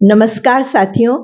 नमस्कार साथियों,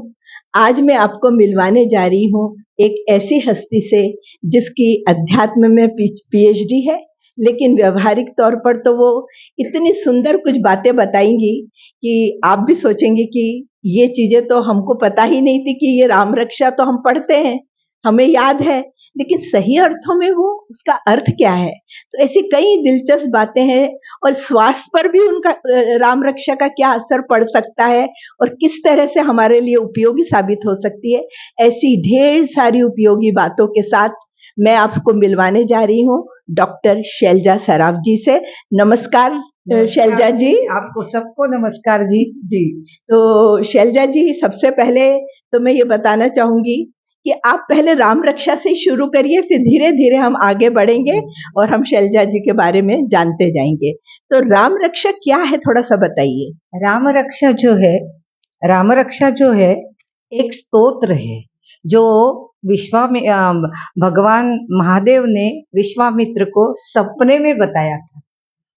आज मैं आपको मिलवाने जा रही हूँ एक ऐसी हस्ती से जिसकी अध्यात्म में पीएचडी है, लेकिन व्यावहारिक तौर पर तो वो इतनी सुंदर कुछ बातें बताएँगी कि आप भी सोचेंगे कि ये चीज़ें तो हमको पता ही नहीं थी कि ये राम रक्षा तो हम पढ़ते हैं, हमें याद है, लेकिन सही अर्थों में वो उसका अर्थ क्या है? तो ऐसी कई दिलचस्प बातें हैं और स्वास्थ्य पर भी उनका राम रक्षा का क्या असर पड़ सकता है और किस तरह से हमारे लिए उपयोगी साबित हो सकती है, ऐसी ढेर सारी उपयोगी बातों के साथ मैं आपको मिलवाने जा रही हूँ डॉक्टर शैलजा सराफ जी से। नमस्कार शैलजा जी। आपको सबको नमस्कार जी। जी, तो शैलजा जी सबसे पहले तो मैं ये बताना चाहूँगी कि आप पहले राम रक्षा से शुरू करिए, फिर धीरे-धीरे हम आगे बढ़ेंगे और हम शैलजा जी के बारे में जानते जाएँगे। तो राम रक्षा क्या है थोड़ा-सा बताइए? राम रक्षा जो है, राम रक्षा जो है एक स्तोत्र है जो भगवान महादेव ने विश्वामित्र को सपने में बताया था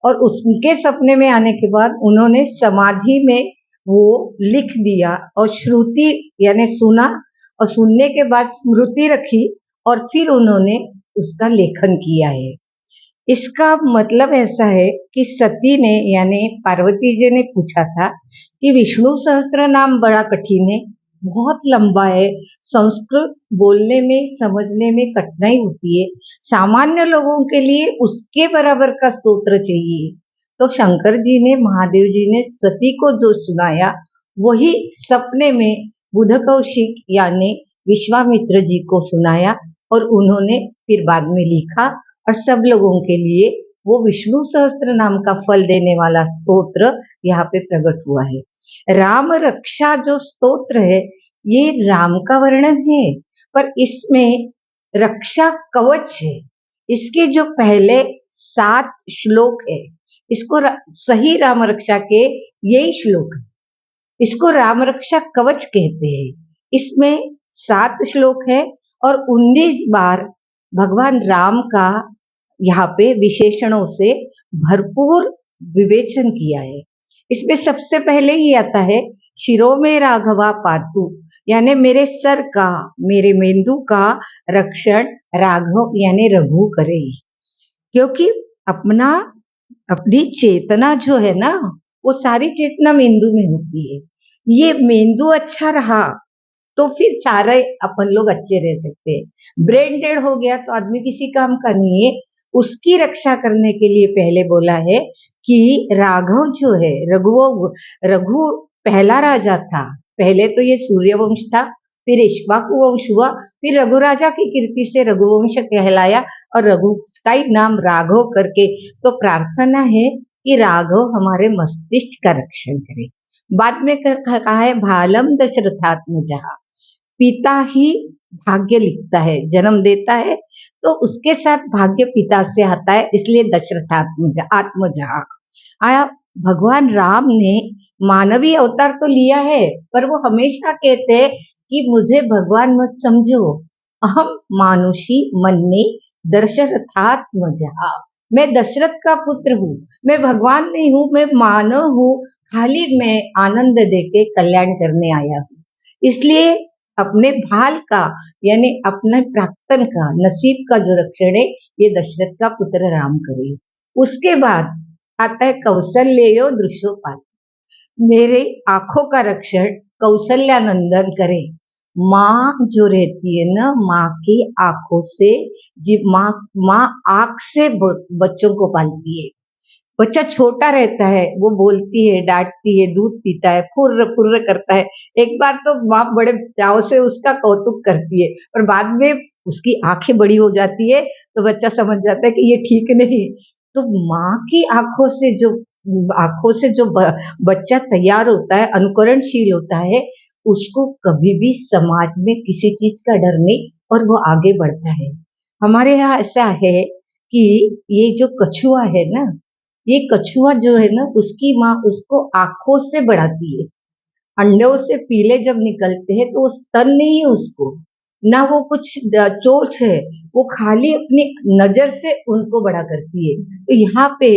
और उसके सपने में आने के बाद उन्होंने समाधि में वो लिख दिया और श्रुति यानी सुना और सुनने के बाद स्मृति रखी और फिर उन्होंने उसका लेखन किया है। इसका मतलब ऐसा है कि सती ने यानी पार्वती जी ने पूछा था कि विष्णु सहस्त्र नाम बड़ा कठिन है, बहुत लंबा है, संस्कृत बोलने में समझने में कठिनाई होती है, सामान्य लोगों के लिए उसके बराबर का स्तोत्र चाहिए। तो शंकर जी ने महादेव जी ने सती को जो सुनाया वही सपने में बुध कौशिक यानी विश्वामित्र जी को सुनाया और उन्होंने फिर बाद में लिखा और सब लोगों के लिए वो विष्णु सहस्त्र नाम का फल देने वाला स्तोत्र यहाँ पे प्रकट हुआ है। राम रक्षा जो स्तोत्र है ये राम का वर्णन है, पर इसमें रक्षा कवच है। इसके जो पहले 7 श्लोक है, इसको सही राम रक्षा के यही श्लोक है, इसको राम रक्षा कवच कहते हैं। इसमें 7 श्लोक है और 19 बार भगवान राम का यहाँ पे विशेषणों से भरपूर विवेचन किया है। इसमें सबसे पहले ही आता है शिरो में राघवा पातु, यानी मेरे सर का, मेरे मेंदु का रक्षण राघव यानी रघु करे, क्योंकि अपनी चेतना जो है ना वो सारी चेतना मेंदु में होती है। ये मेंदु अच्छा रहा तो फिर सारे अपन लोग अच्छे रह सकते हैं। ब्रेन डेड हो गया तो आदमी किसी काम का नहीं है। उसकी रक्षा करने के लिए पहले बोला है कि राघव जो है रघु पहला राजा था। पहले तो ये सूर्यवंश था, फिर इक्ष्वाकु वंश हुआ, फिर रघु राजा की कीर्ति से रघुवंश कहलाया और रघु का ही नाम राघव करके। तो प्रार्थना है कि राघव हमारे मस्तिष्क का रक्षण करे। बाद में कहा है भालम दशरथात्मजा, पिता ही भाग्य लिखता है, जन्म देता है, तो उसके साथ भाग्य पिता से आता है, इसलिए दशरथात्मजा आत्मजा आया। भगवान राम ने मानवीय अवतार तो लिया है, पर वो हमेशा कहते हैं कि मुझे भगवान मत समझो, अहम मानुषी मन्ने दशरथात्मजा, मैं दशरथ का पुत्र हूँ, मैं भगवान नहीं हूँ, मैं मानव हूँ, खाली मैं आनंद देके कल्याण करने आया हूँ। इसलिए अपने भाल का यानी अपने प्राक्तन का, नसीब का जो रक्षण है ये दशरथ का पुत्र राम करे। उसके बाद आता है कौशल्यो दृश्योपात, मेरे आंखों का रक्षण कौशल्या नंदन करे। माँ जो रहती है ना, माँ की आंखों से, जी माँ आंख से बच्चों को पालती है। बच्चा छोटा रहता है, वो बोलती है, डांटती है, दूध पीता है, फुर्र फुर्र करता है। एक बार तो माँ बड़े चाव से उसका कौतुक करती है, पर बाद में उसकी आंखें बड़ी हो जाती है तो बच्चा समझ जाता है कि ये ठीक नहीं। तो माँ की आंखों से जो बच्चा तैयार होता है, अनुकरणशील होता है, उसको कभी भी समाज में किसी चीज का डर नहीं और वो आगे बढ़ता है। हमारे यहाँ ऐसा है कि ये जो कछुआ है ना, ये कछुआ जो है ना, उसकी माँ उसको आंखों से बढ़ाती है। अंडों से पीले जब निकलते हैं तो वो स्तन नहीं है उसको, ना वो कुछ चोंच है, वो खाली अपनी नजर से उनको बड़ा करती है। तो यहाँ पे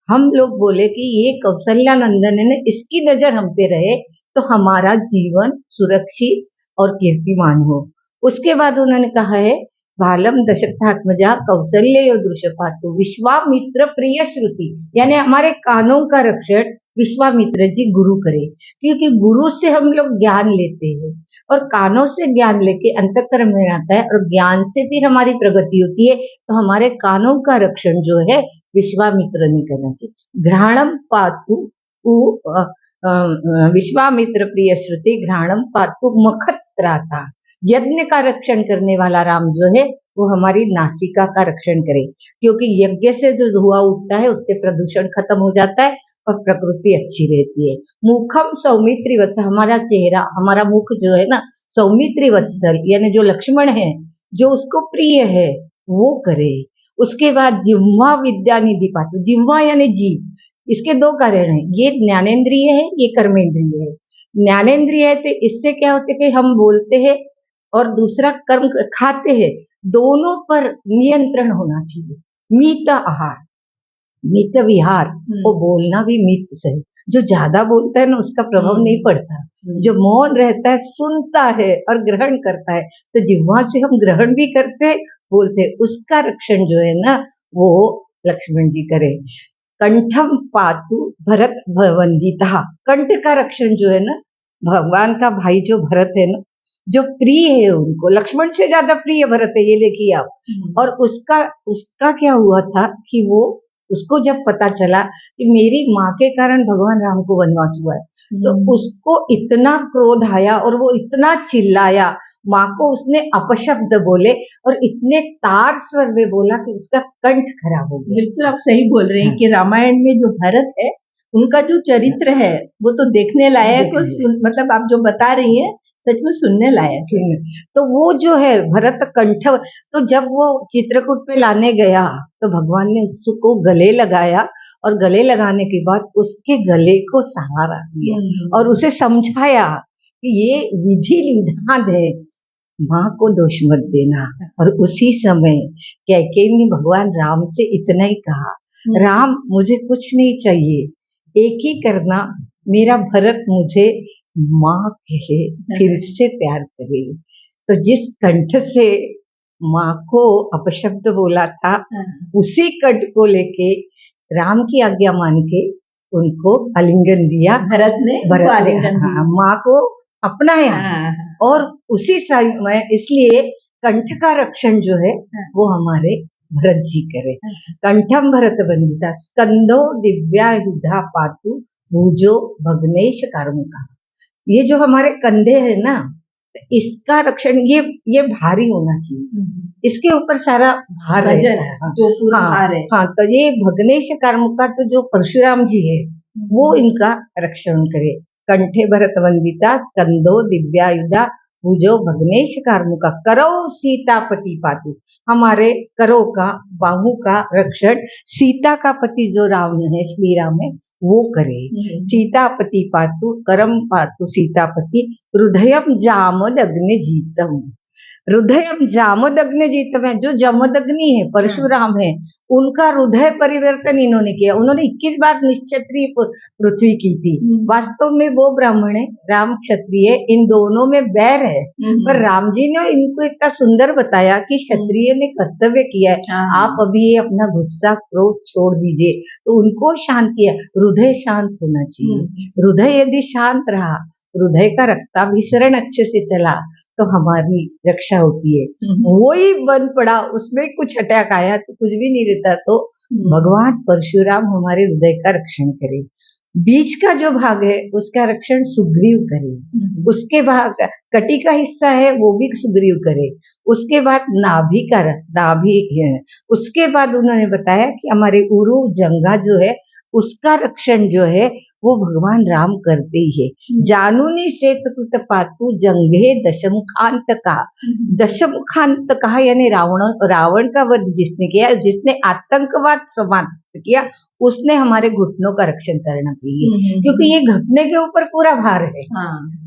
हम लोग बोले कि ये कौशल्या नंदन है ना, इसकी नजर हम पे रहे तो हमारा जीवन सुरक्षित और कीर्तिमान हो। उसके बाद उन्होंने कहा है, बालम दशरथात्मजा कौशल्य दृश्यपातु विश्वामित्र प्रिय श्रुति, यानी हमारे कानों का रक्षण विश्वामित्र जी गुरु करे, क्योंकि गुरु से हम लोग ज्ञान लेते हैं और कानों से ज्ञान लेके अंतःकरण में आता है और ज्ञान से फिर हमारी प्रगति होती है। तो हमारे कानों का रक्षण जो है विश्वामित्र ने करना चाहिए। घ्राणम पातु विश्वामित्र प्रिय श्रुति घ्राणम पातु मखत्राता, यज्ञ का रक्षण करने वाला राम जो है वो हमारी नासिका का रक्षण करे, क्योंकि यज्ञ से जो धुआं उठता है उससे प्रदूषण खत्म हो जाता है और प्रकृति अच्छी रहती है। मुखम सौमित्री वत्सल, हमारा चेहरा, हमारा मुख जो है ना सौमित्री वत्सल, यानी जो लक्ष्मण है, जो उसको प्रिय है वो करे। उसके बाद जिह्वा विद्या निधि पातु, जिह्वा यानी जीव, इसके दो कारण है, ये ज्ञानेन्द्रिय है, ये कर्मेंद्रिय है। ज्ञानेन्द्रिय है तो इससे क्या होता है कि हम बोलते हैं और दूसरा कर्म खाते हैं, दोनों पर नियंत्रण होना चाहिए। मित आहार, मित विहार, वो बोलना भी मित से, जो ज्यादा बोलता है ना उसका प्रभाव नहीं पड़ता, जो मौन रहता है सुनता है और ग्रहण करता है, तो जिह्वा से हम ग्रहण भी करते हैं बोलते हैं, उसका रक्षण जो है ना वो लक्ष्मण जी करे। कंठम पातु भरत वंदिता, कंठ का रक्षण जो है ना भगवान का भाई जो भरत है ना, जो प्रिय है उनको, लक्ष्मण से ज्यादा प्रिय भरत है, ये देखिए आप। और उसका क्या हुआ था कि वो उसको जब पता चला कि मेरी माँ के कारण भगवान राम को वनवास हुआ है, तो उसको इतना क्रोध आया और वो इतना चिल्लाया, माँ को उसने अपशब्द बोले और इतने तार स्वर में बोला कि उसका कंठ खराब हो गया। बिल्कुल आप सही बोल रहे हैं कि रामायण में जो भरत है उनका जो चरित्र है वो तो देखने लायक और मतलब आप जो बता रही हैं सच में सुनने लायक है। तो वो जो है भरत कंठ, तो जब वो चित्रकूट पे लाने गया तो भगवान ने उसको गले लगाया और गले लगाने के बाद उसके गले को सहारा दिया और उसे समझाया कि ये विधि विधान है, माँ को दोष मत देना। और उसी समय कैकेयी ने भगवान राम से इतना ही कहा, राम मुझे कुछ नहीं चाहिए, एक ही करना, मेरा भरत मुझे माँ कहे, फिर से प्यार करे। तो जिस कंठ से माँ को अपशब्द बोला था उसी कंठ को लेके राम की आज्ञा मान के उनको आलिंगन दिया, भरत ने आलिंगन दिया, माँ को अपनाया। और उसी समय इसलिए कंठ का रक्षण जो है वो हमारे भरत जी करे। कंठम भरत वंदिता स्कंदो दिव्यायुधा पातु भुजो भग्नेश कार्मुका, ये जो हमारे कंधे है ना इसका रक्षण, ये भारी होना चाहिए, इसके ऊपर सारा भार है, जो पूरा भार है। हाँ, तो ये भग्नेश कार्मुका तो जो परशुराम जी है वो इनका रक्षण करे। कंठे भरत वंदिता स्कंदो दिव्यायुधा भुजो भग्नेश कार्मुका करौ सीतापति पातु, हमारे करो का, बाहु का रक्षण सीता का पति जो राम है, श्री राम है, वो करे। सीतापति पातु करम पातु सीतापति हृदयम जामदग्नि जीतम, हृदयम जामदग्नि जीतम है, जो जमदग्नि है परशुराम है उनका हृदय परिवर्तन इन्होंने किया। उन्होंने 21 बार निश्क्षत्रिय पृथ्वी की थी, वास्तव में वो ब्राह्मण है, राम क्षत्रिय, इन दोनों में बैर है, पर राम जी ने इनको इतना सुंदर बताया कि क्षत्रिय ने कर्तव्य किया है, आप अभी अपना गुस्सा क्रोध छोड़ दीजिए, तो उनको शांत किया। हृदय शांत होना चाहिए, हृदय यदि शांत रहा, हृदय का रक्ताभिसरण अच्छे से चला तो हमारी रक्षा होती है। वही बन पड़ा, उसमें कुछ अटैक आया तो कुछ भी नहीं रहता, तो भगवान परशुराम हमारे हृदय का रक्षण करे। बीच का जो भाग है उसका रक्षण सुग्रीव करे, उसके बाद कटी का हिस्सा है वो भी सुग्रीव करे, उसके बाद नाभि का, नाभि है, उसके बाद उन्होंने बताया कि हमारे उरु जंगा जो है उसका रक्षण जो है वो भगवान राम करते ही है। जानुनी से पातु जंगे दशमुखांत का, दशमुखांत कहा यानी रावण का वध जिसने किया, जिसने आतंकवाद समाप्त किया, उसने हमारे घुटनों का रक्षण करना चाहिए, क्योंकि ये घुटने के ऊपर पूरा भार है।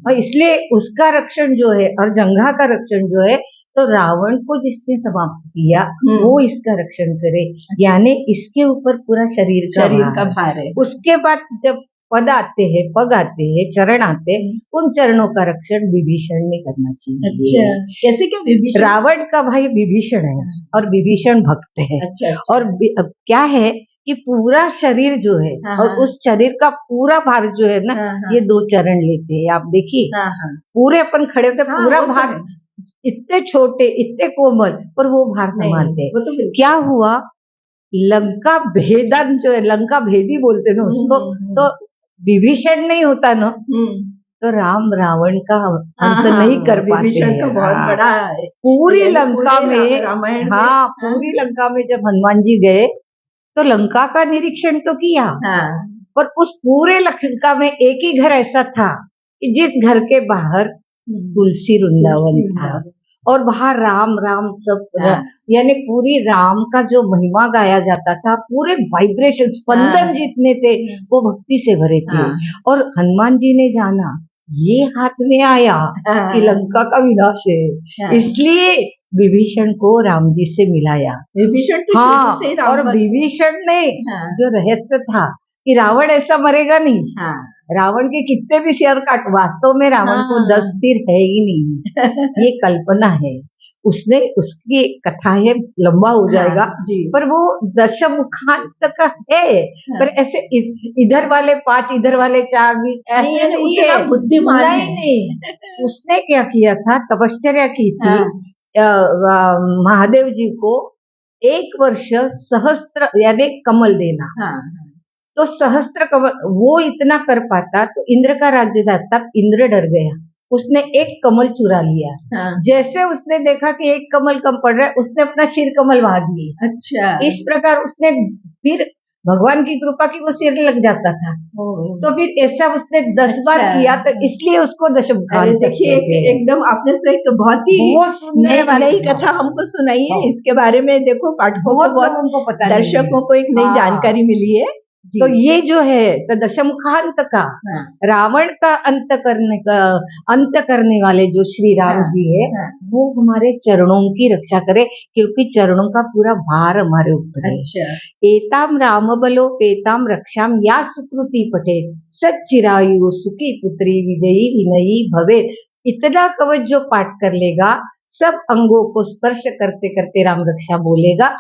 और इसलिए उसका रक्षण जो है और जंघा का रक्षण जो है तो रावण को जिसने समाप्त किया वो इसका रक्षण करे, यानी इसके ऊपर पूरा शरीर का भार है। उसके बाद जब पग आते हैं, चरण आते हैं, उन चरणों का रक्षण विभीषण ने करना चाहिए। अच्छा, कैसे क्या विभीषण? रावण का भाई विभीषण है और विभीषण भक्त है। अच्छा। और अब क्या है कि पूरा शरीर जो है और उस शरीर का पूरा भार जो है ना, ये 2 चरण लेते हैं। आप देखिए पूरे अपन खड़े होते पूरा भार, इतने छोटे इतने कोमल, पर वो भार संभालते। तो क्या हुआ, लंका भेदन जो है, लंका भेदी बोलते ना उसको, तो विभीषण नहीं होता ना तो राम रावण का अंत नहीं कर पाते। विभीषण तो बहुत बड़ा है पूरी लंका में। रामायण हाँ, पूरी लंका में जब हनुमान जी गए तो लंका का निरीक्षण तो किया, पर उस पूरे लंका में एक ही घर ऐसा था कि जिस घर के बाहर तुलसी वृंदावन था और वहां राम राम सब, यानी पूरी राम का जो महिमा गाया जाता था, पूरे वाइब्रेशन स्पंदन जितने थे वो भक्ति से भरे थे। और हनुमान जी ने जाना ये हाथ में आया कि लंका का विनाश है, इसलिए विभीषण को राम जी से मिलाया। विभीषण और विभीषण ने जो रहस्य था कि रावण ऐसा मरेगा नहीं, रावण के कितने भी सिर काट, वास्तव में रावण को 10 सिर है ही नहीं, ये कल्पना है। उसने, उसकी कथा है, लंबा हो जाएगा, पर वो दशमुखांत का है। पर ऐसे इधर वाले 5 इधर वाले 4 भी ऐसे नहीं है, बुद्धिमान नहीं। उसने क्या किया था, तपश्चर्या की थी महादेव जी को 1 वर्ष सहस्त्र यानी कमल देना। तो सहस्त्र कमल वो इतना कर पाता तो इंद्र का राज्य जाता, इंद्र डर गया, उसने 1 कमल चुरा लिया। जैसे उसने देखा कि 1 कमल कम पड़ रहा है, उसने अपना सिर कमल बहा दिए। अच्छा। इस प्रकार उसने फिर भगवान की कृपा की वो सिर लग जाता था। तो फिर ऐसा उसने 10 बार किया, तो इसलिए उसको दशमुखांत। देखिए एकदम आपने तो एक बहुत ही नई कथा हमको सुनाई है। इसके बारे में देखो पाठकों को, बहुत पता, दर्शकों को एक नई जानकारी मिली है। तो ये जो है तो दशमुखांत का, रावण का अंत करने वाले जो श्री राम जी है, वो हमारे चरणों की रक्षा करे, क्योंकि चरणों का पूरा भार हमारे ऊपर है। एताम राम बलो पेताम रक्षाम या सुकृति पठे सच्चिरायु सुखी पुत्री विजयी विनयी भवे। इतना कवच जो पाठ कर लेगा, सब अंगों को स्पर्श करते करते राम रक्षा बोलेगा,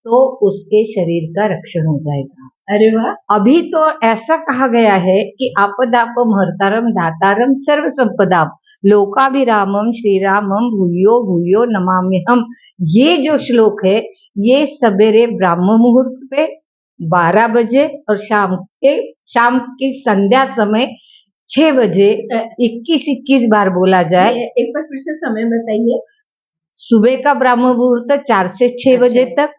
तो उसके शरीर का रक्षण हो जाएगा। अरे वाह। अभी तो ऐसा कहा गया है कि आपदापम हर्तारम दातारम सर्व संपदाम लोकाभिरामम श्री रामम भूयो भूयो नमाम्यहम। ये जो श्लोक है ये सवेरे ब्राह्म मुहूर्त पे 12 बजे और शाम की संध्या समय 6 बजे 21 बार बोला जाए। एक बार फिर से समय बताइए। सुबह का ब्राह्म मुहूर्त 4 से 6 बजे तक,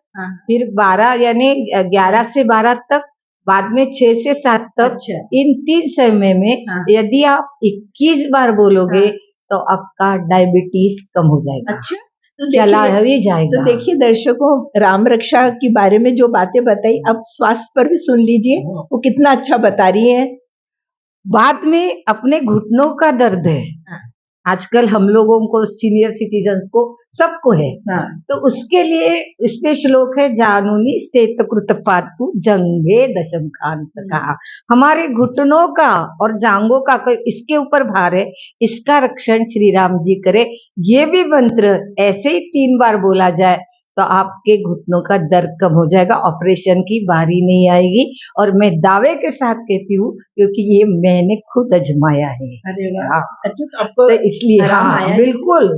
फिर 12 यानी 11 से 12 तक, बाद में 6 से 7 तक। इन 3 समय में यदि आप 21 बार बोलोगे तो आपका डायबिटीज कम हो जाएगा। अच्छा, तो चला भी जाएगा। तो देखिए दर्शकों, राम रक्षा के बारे में जो बातें बताई, अब स्वास्थ्य पर भी सुन लीजिए, वो कितना अच्छा बता रही है। बाद में अपने घुटनों का दर्द है, आजकल हम लोगों को, सीनियर सिटीजन को, सबको है। तो उसके लिए इसमें श्लोक है, जानुनी सेतकृत पातु जंगे दशमुखांत का। हमारे घुटनों का और जांघों का इसके ऊपर भार है, इसका रक्षण श्री राम जी करे। ये भी मंत्र ऐसे ही 3 बार बोला जाए तो आपके घुटनों का दर्द कम हो जाएगा, ऑपरेशन की बारी नहीं आएगी। और मैं दावे के साथ कहती हूँ क्योंकि ये मैंने खुद आजमाया है। अरे वाह। अच्छा, तो आपको तो इसलिए बिल्कुल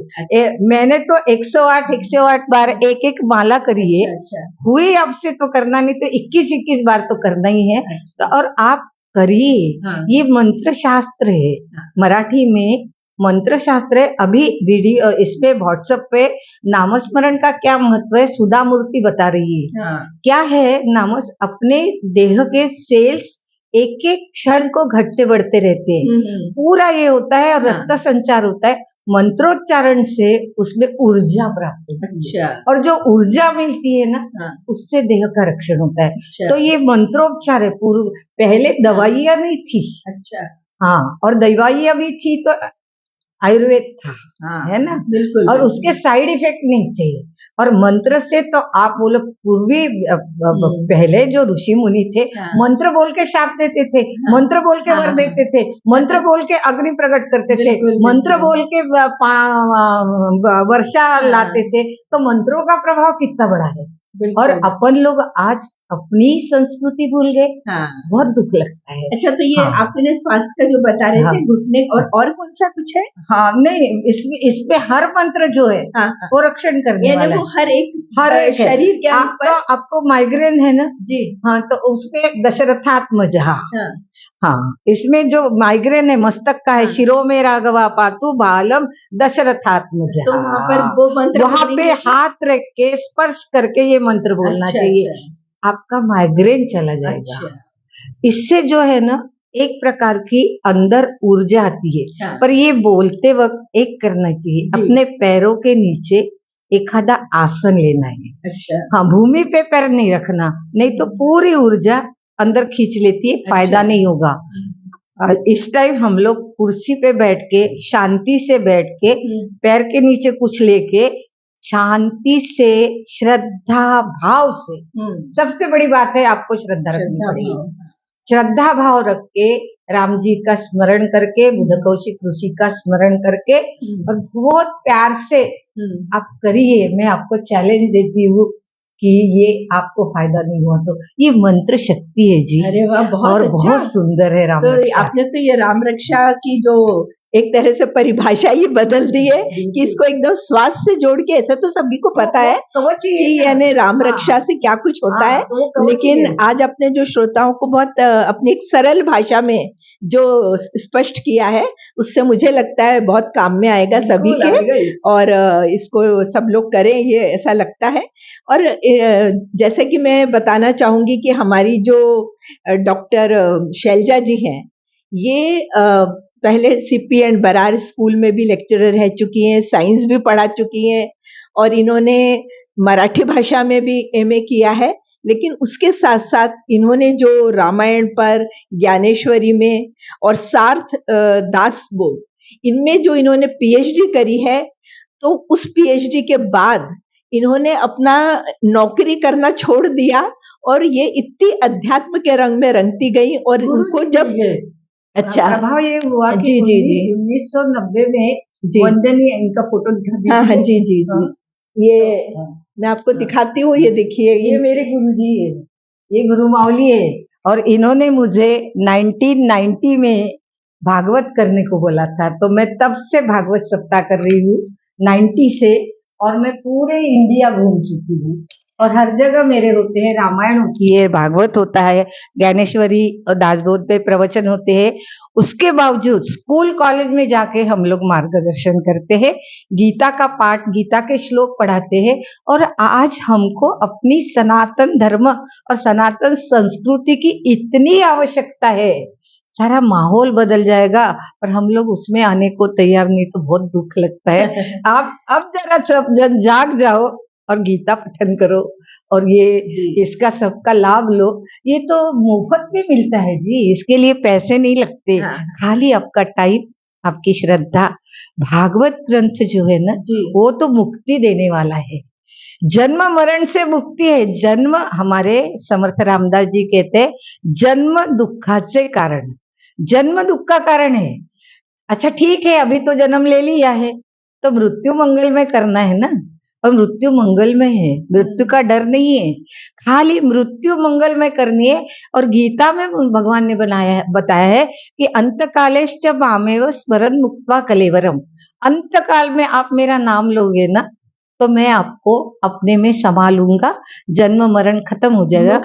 मैंने तो 108 बार एक माला करी है। हुई आपसे तो करना नहीं तो 21 बार तो करना ही है। तो और आप करिए। ये मंत्र शास्त्र है, मराठी में मंत्र शास्त्र है। अभी वीडियो इसमें व्हाट्सएप पे नामस्मरण का क्या महत्व है सुधा मूर्ति बता रही है। क्या है, नामस अपने देह के सेल्स एक एक क्षण को घटते बढ़ते रहते हैं, पूरा ये होता है और रक्त संचार होता है। मंत्रोच्चारण से उसमें ऊर्जा प्राप्त होती है। और जो ऊर्जा मिलती है ना, उससे देह का रक्षण होता है। तो ये मंत्रोच्चार है। पूर्व पहले दवाइयां नहीं थी। और दवाइयां भी थी तो आयुर्वेद था, हाँ, है ना। बिल्कुल और बिल्कुल। उसके साइड इफेक्ट नहीं थे। और मंत्र से तो आप बोलो पूर्वी पहले जो ऋषि मुनि थे, हाँ। मंत्र बोल के शाप देते थे, हाँ। मंत्र बोल के हाँ, वर हाँ। देते थे, मंत्र बोल के अग्नि प्रकट करते थे, बिल्कुल, मंत्र बिल्कुल। बोल के वर्षा हाँ। लाते थे। तो मंत्रों का प्रभाव कितना बड़ा है। और बिल्कुल। अपन लोग आज अपनी संस्कृति भूल गए, हाँ। बहुत दुख लगता है। अच्छा, तो ये हाँ। आपने स्वास्थ्य का जो बता रहे हाँ। थे, घुटने और कौन सा कुछ है? हाँ नहीं, इसमें हर मंत्र जो है हाँ, हाँ। वो रक्षण करने यानी वाला वो है। हर एक है। शरीर के अंग पर। आपको माइग्रेन है ना जी। हाँ, तो उसमें दशरथात्मज। हाँ हाँ। हाँ, इसमें जो माइग्रेन है मस्तक का है, हाँ। शिरो में राघवा पातु बालम दशरथात्मज। तो वहाँ पर वो मंत्र वहां बोलने पे के लिए? हाथ रख के स्पर्श करके ये मंत्र बोलना अच्छा, चाहिए, अच्छा। आपका माइग्रेन चला जाएगा। अच्छा। इससे जो है ना एक प्रकार की अंदर ऊर्जा आती है। हाँ। पर ये बोलते वक्त एक करना चाहिए, जी। अपने पैरों के नीचे एखादा आसन लेना है। अच्छा। हाँ, भूमि पे पैर नहीं रखना, नहीं तो पूरी ऊर्जा अंदर खींच लेती है, फायदा अच्छा। नहीं होगा। और इस टाइम हम लोग कुर्सी पे बैठ के शांति से बैठ के पैर के नीचे कुछ लेके शांति से श्रद्धा भाव से, सबसे बड़ी बात है आपको श्रद्धा रखनी पड़ेगी। श्रद्धा भाव रख के राम जी का स्मरण करके, बुद्ध कौशिक ऋषि का स्मरण करके और बहुत प्यार से आप करिए। मैं आपको चैलेंज देती हूँ कि ये आपको फायदा नहीं हुआ तो ये मंत्र शक्ति है जी। अरे वाह, बहुत और अच्छा। बहुत सुंदर है राम तो रक्षा। आपने तो ये राम रक्षा की जो एक तरह से परिभाषा ही बदल दी है कि इसको एकदम स्वास्थ्य से जोड़ के, ऐसा तो सभी को पता है कि यानी राम रक्षा से क्या कुछ होता है, लेकिन आज अपने जो श्रोताओं को बहुत अपनी एक सरल भाषा में जो स्पष्ट किया है, उससे मुझे लगता है बहुत काम में आएगा सभी के, और इसको सब लोग करें, ये ऐसा लगता है। और जैसे कि मैं बताना चाहूंगी कि हमारी जो डॉक्टर शैलजा जी हैं, ये पहले सीपी एंड बरार स्कूल में भी लेक्चरर रह चुकी हैं, साइंस भी पढ़ा चुकी हैं, और इन्होंने मराठी भाषा में भी एमए किया है। लेकिन उसके साथ साथ इन्होंने जो रामायण पर, ज्ञानेश्वरी में और सार्थ दास बोध, इनमें जो इन्होंने पीएचडी करी है, तो उस पीएचडी के बाद इन्होंने अपना नौकरी करना छोड़ दिया और ये इतनी अध्यात्म के रंग में रंगती गई। और उनको जब अच्छा प्रभाव ये हुआ कि जी जी जी 1990 में जी वंदनीय इनका फोटो दिखा दीजिए। हाँ हाँ जी जी जी ये मैं आपको दिखाती हूँ, ये देखिए, ये मेरे गुरुजी है, ये गुरु मावली है। और इन्होंने मुझे 1990 में भागवत करने को बोला था, तो मैं तब से भागवत सप्ताह कर रही हूँ 90 से, और मैं पूरे इंडिया घूम चुकी हूँ और हर जगह मेरे होते हैं, रामायण होती है, भागवत होता है, ज्ञानेश्वरी और दासबोध पे प्रवचन होते हैं। उसके बावजूद स्कूल कॉलेज में जाके हम लोग मार्गदर्शन करते हैं, गीता का पाठ, गीता के श्लोक पढ़ाते हैं। और आज हमको अपनी सनातन धर्म और सनातन संस्कृति की इतनी आवश्यकता है, सारा माहौल बदल जाएगा और हम लोग उसमें आने को तैयार नहीं, तो बहुत दुख लगता है। आप अब जरा सब जन जाग जाओ और गीता पठन करो और ये इसका सबका लाभ लो। ये तो मुफ्त में मिलता है जी, इसके लिए पैसे नहीं लगते, खाली आपका टाइम, आपकी श्रद्धा। भागवत ग्रंथ जो है ना, वो तो मुक्ति देने वाला है, जन्म मरण से मुक्ति है। जन्म, हमारे समर्थ रामदास जी कहते हैं, जन्म दुखाचे कारण, जन्म दुख का कारण है। अच्छा ठीक है, अभी तो जन्म ले लिया है, तो मृत्यु मंगल में करना है ना, और मृत्यु मंगल में है, मृत्यु का डर नहीं है, खाली मृत्यु मंगल में करनी है। और गीता में भगवान ने बताया है कि अंत कालेश्च मामेव स्मरन् मुक्त्वा कलेवरम, अंत काल में आप मेरा नाम लोगे ना, तो मैं आपको अपने में समा लूंगा, जन्म मरण खत्म हो जाएगा,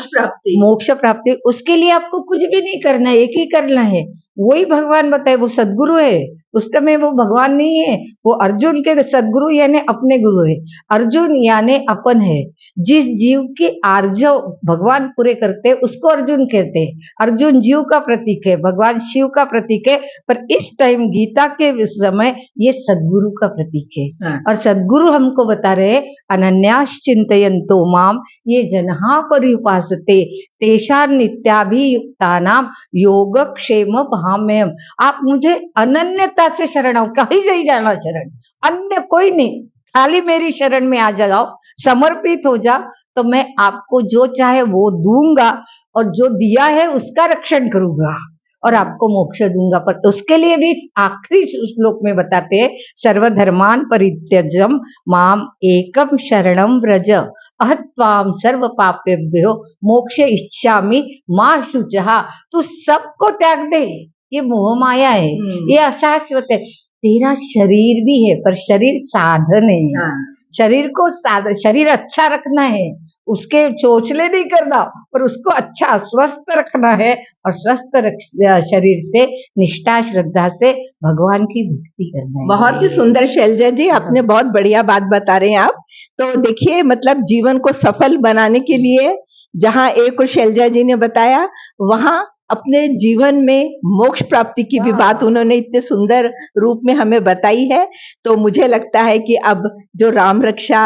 मोक्ष प्राप्ति। उसके लिए आपको कुछ भी नहीं करना है, एक ही करना है, वही भगवान बताए, वो सदगुरु है। उस समय वो भगवान नहीं है, वो अर्जुन के सदगुरु यानी अपने गुरु है। अर्जुन यानी अपन है, जिस जीव के आर्जव भगवान पूरे करते हैं उसको अर्जुन कहते हैं। अर्जुन जीव का प्रतीक है, भगवान शिव का प्रतीक है, पर इस टाइम गीता के समय ये सदगुरु का प्रतीक है। और सदगुरु हमको बता रहे, अनन्यास चिंतयन्तो माम ये जन्हा पर्युपासते तेषां नित्याभियुक्तानां योगक्षेम भाम्यहम्। आप मुझे अनन्यता श्रद्धा से शरण आओ, कहीं नहीं जाना शरण, अन्य कोई नहीं, खाली मेरी शरण में आ जाओ, समर्पित हो जाओ, तो मैं आपको जो चाहे वो दूंगा और जो दिया है उसका रक्षण करूंगा और आपको मोक्ष दूंगा। पर उसके लिए भी आखिरी श्लोक में बताते हैं, सर्वधर्मान परित्यजम माम एकम शरणम व्रज अहत्वाम सर्व पापेभ्यो मोक्ष इच्छामि मा शुचः। तू सबको त्याग दे, ये मोह माया है, ये अशाश्वत है। तेरा शरीर भी है पर शरीर साधन है, शरीर को शरीर अच्छा रखना है, उसके चोचले नहीं करना, पर उसको अच्छा स्वस्थ रखना है और स्वस्थ शरीर से निष्ठा श्रद्धा से भगवान की भक्ति करना है। बहुत ही सुंदर शैलजा जी, आपने बहुत बढ़िया बात बता रहे हैं आप। तो देखिए, मतलब जीवन को सफल बनाने के लिए जहाँ एक को शैलजा जी ने बताया, वहाँ अपने जीवन में मोक्ष प्राप्ति की भी बात उन्होंने इतने सुंदर रूप में हमें बताई है। तो मुझे लगता है कि अब जो राम रक्षा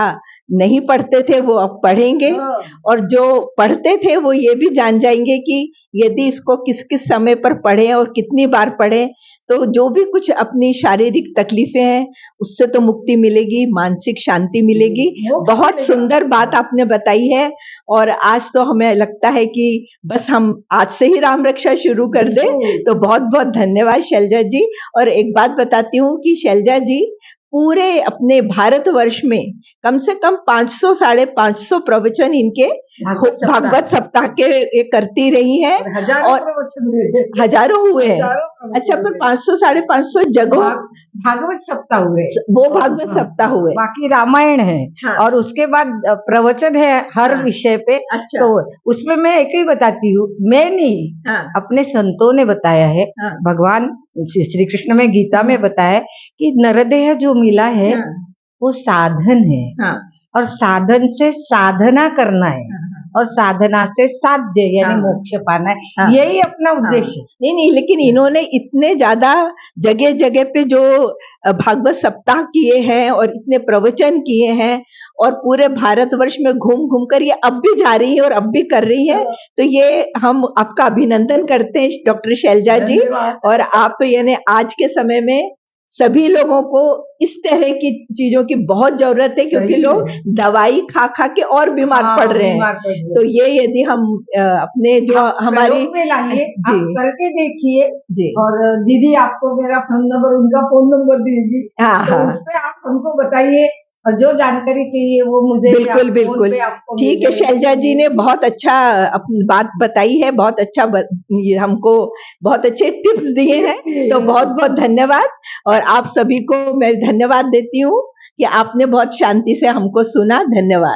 नहीं पढ़ते थे वो अब पढ़ेंगे, और जो पढ़ते थे वो ये भी जान जाएंगे कि यदि इसको किस किस समय पर पढ़ें और कितनी बार पढ़ें, तो जो भी कुछ अपनी शारीरिक तकलीफें हैं उससे तो मुक्ति मिलेगी, मानसिक शांति मिलेगी। बहुत सुंदर बात आपने बताई है, और आज तो हमें लगता है कि बस हम आज से ही राम रक्षा शुरू कर दें। तो बहुत बहुत धन्यवाद शैलजा जी। और एक बात बताती हूँ कि शैलजा जी पूरे अपने भारतवर्ष में कम से कम 500 साढ़े 500 प्रवचन इनके भागवत सप्ताह के करती रही हैं, और हजारों हुए हैं। अच्छा, पर 500 साढ़े 500 जगह भागवत सप्ताह हुए, वो भागवत सप्ताह हुए, बाकी रामायण है। हाँ। और उसके बाद प्रवचन है हर विषय पे। अच्छा। तो उसमें मैं एक ही बताती हूँ, मैं नहीं, अपने संतों ने बताया है। भगवान श्री कृष्ण में गीता में बताया है कि नरदेह जो मिला है वो साधन है, और साधन से साधना करना है, और साधना से साध्य यानी मोक्ष पाना है, यही अपना उद्देश्य। नहीं, लेकिन इन्होंने इतने ज्यादा जगह जगह पे जो भागवत सप्ताह किए हैं और इतने प्रवचन किए हैं, और पूरे भारतवर्ष में घूम घूम कर ये अब भी जा रही है और अब भी कर रही है। तो ये हम आपका अभिनंदन करते हैं डॉक्टर शैलजा जी। और आप यानी आज के समय में सभी लोगों को इस तरह की चीजों की बहुत जरूरत है, क्योंकि लोग दवाई खा खा के और बीमार पड़ रहे हैं। तो ये यदि हम अपने जो हमारी आप करके देखिए जी, और दीदी आपको मेरा फोन नंबर, उनका फोन नंबर दीजिए, तो उस पे आप हमको बताइए, और जो जानकारी चाहिए वो मुझे बिल्कुल ठीक है। शैलजा जी ने बहुत अच्छा अपनी बात बताई है, बहुत अच्छा हमको बहुत अच्छे टिप्स दिए हैं। तो बहुत बहुत धन्यवाद, और आप सभी को मैं धन्यवाद देती हूँ कि आपने बहुत शांति से हमको सुना। धन्यवाद।